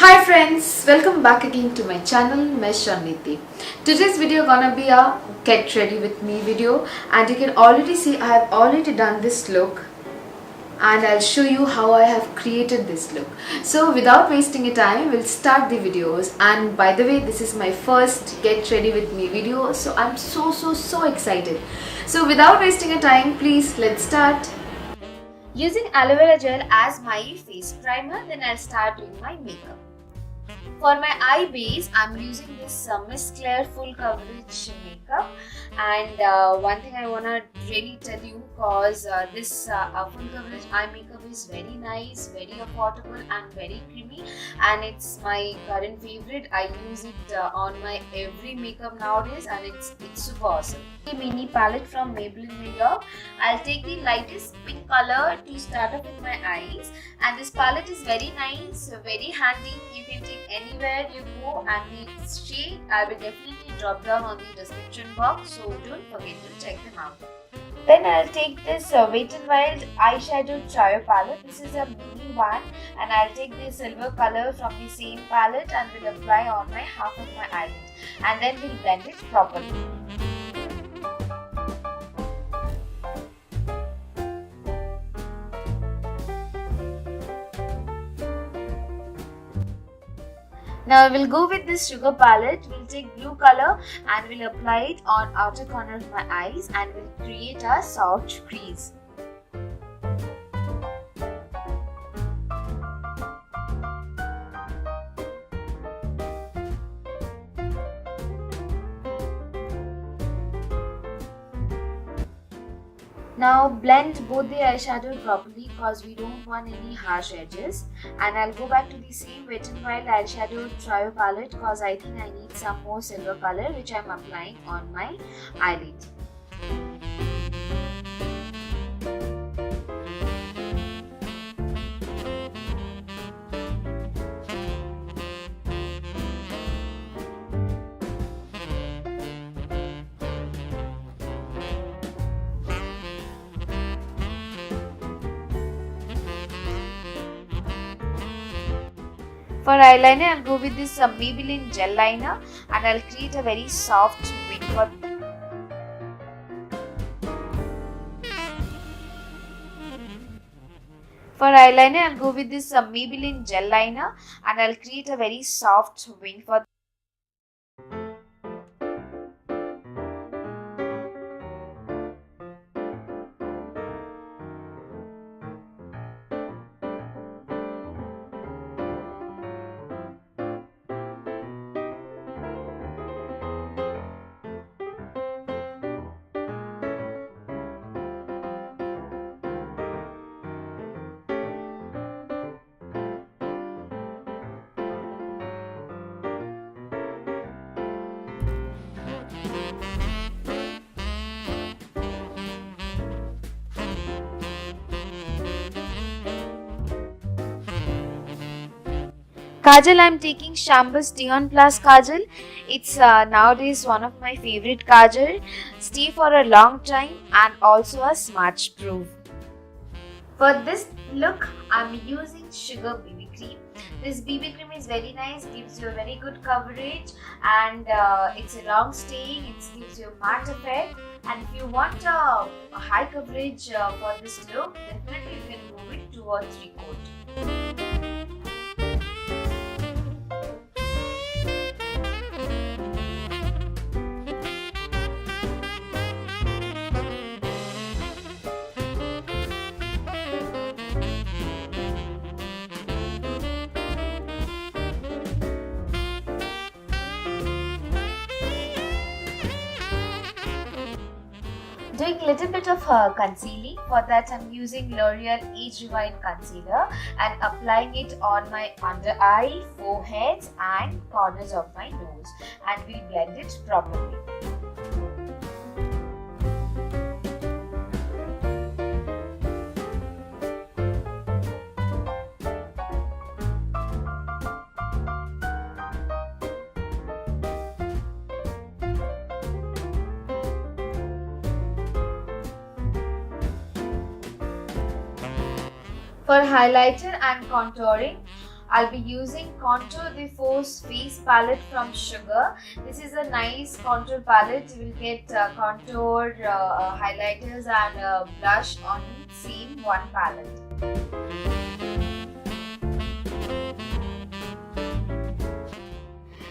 Hi friends, welcome back again to my channel Mesh Niti. Today's video gonna be a get ready with me video, and you can already see I have already done this look and I'll show you how I have created this look. So without wasting a time, we'll start the videos. And by the way, this is my first get ready with me video, so I'm so excited. So without wasting a time, please let's start. Using aloe vera gel as my face primer, then I'll start doing my makeup. For my eye base, I'm using this Miss Claire full coverage makeup, and one thing I wanna really tell you, cause this full coverage eye makeup is very nice, very affordable and very creamy, and it's my current favorite. I use it on my every makeup nowadays, and it's super awesome. The mini palette from Maybelline here. I'll take the lightest pink color to start off with my eyes, and this palette is very nice, very handy. You can take anywhere you go, and the shade I will definitely drop down on the description box, so don't forget to check them out. Then I'll take this Wet n Wild eyeshadow trio palette. This is a mini one, and I'll take the silver color from the same palette and will apply on my half of my eyelid, and then we'll blend it properly. Now we'll go with this sugar palette. We'll take blue color and we'll apply it on outer corner of my eyes, and we'll create a soft crease. Now blend both the eyeshadow properly, because we don't want any harsh edges. And I'll go back to the same Wet n Wild eyeshadow trio palette, because I think I need some more silver color, which I'm applying on my eyelid. For eyeliner, I'll go with this Maybelline gel liner, and I'll create a very soft wing for eyeliner. I'll go with this Maybelline gel liner, and I'll create a very soft wing for. Kajal, I'm taking Chambor Stay on Plus Kajal. It's nowadays one of my favorite kajal. Stay for a long time and also a smudge proof. For this look, I'm using Sugar BB Cream. This BB cream is very nice, gives you a very good coverage, and it's a long staying. It gives you a matte effect. And if you want a high coverage for this look, definitely you can go with 2 or 3 coat. Doing a little bit of concealing. For that, I'm using L'Oreal Age Rewind Concealer and applying it on my under eye, foreheads and corners of my nose, and we'll blend it properly. For highlighter and contouring, I'll be using Countour the ForceFace palette from Sugar. This is a nice contour palette. You will get contour, highlighters and blush on same one palette.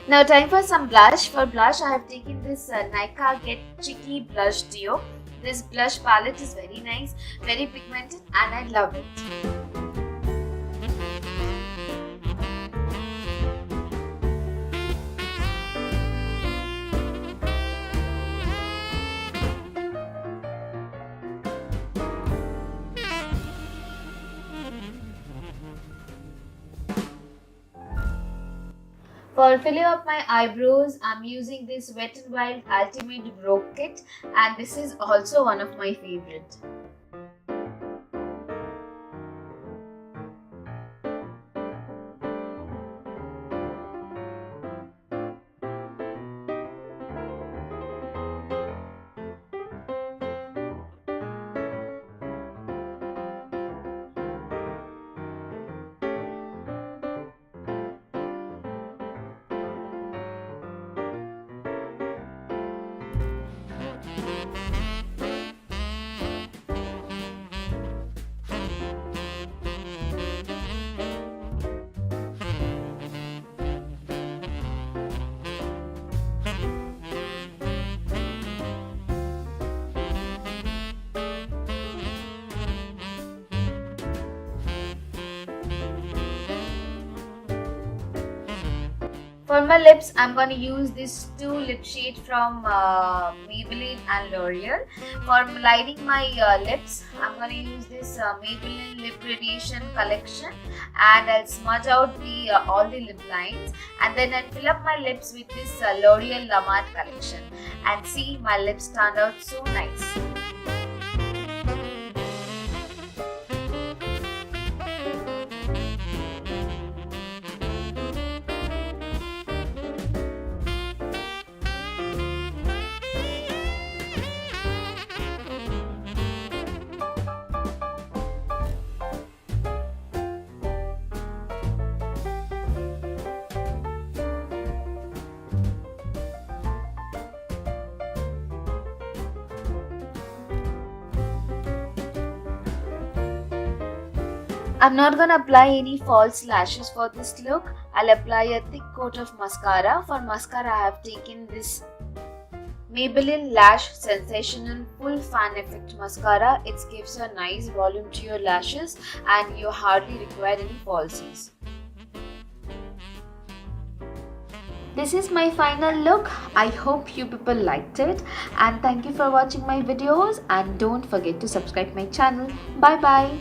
Now time for some blush. For blush I have taken this Nykaa Get Chicky Blush Duo. This blush palette is very nice, very pigmented and I love it. For filling up my eyebrows, I'm using this Wet n Wild Ultimate Brow Kit, and this is also one of my favorite. For my lips, I'm going to use this two lip shade from Maybelline and Loreal. For lining my lips, I'm going to use this Maybelline Lip Gradiation collection, and I'll smudge out all the lip lines, and then I'll fill up my lips with this L'Oreal La Matte collection, and see, my lips turned out so nice. I'm not gonna apply any false lashes for this look. I'll apply a thick coat of mascara. For mascara, I have taken this Maybelline Lash Sensational Full Fan Effect Mascara. It gives a nice volume to your lashes and you hardly require any falsies. This is my final look. I hope you people liked it, and thank you for watching my videos, and don't forget to subscribe my channel. Bye bye.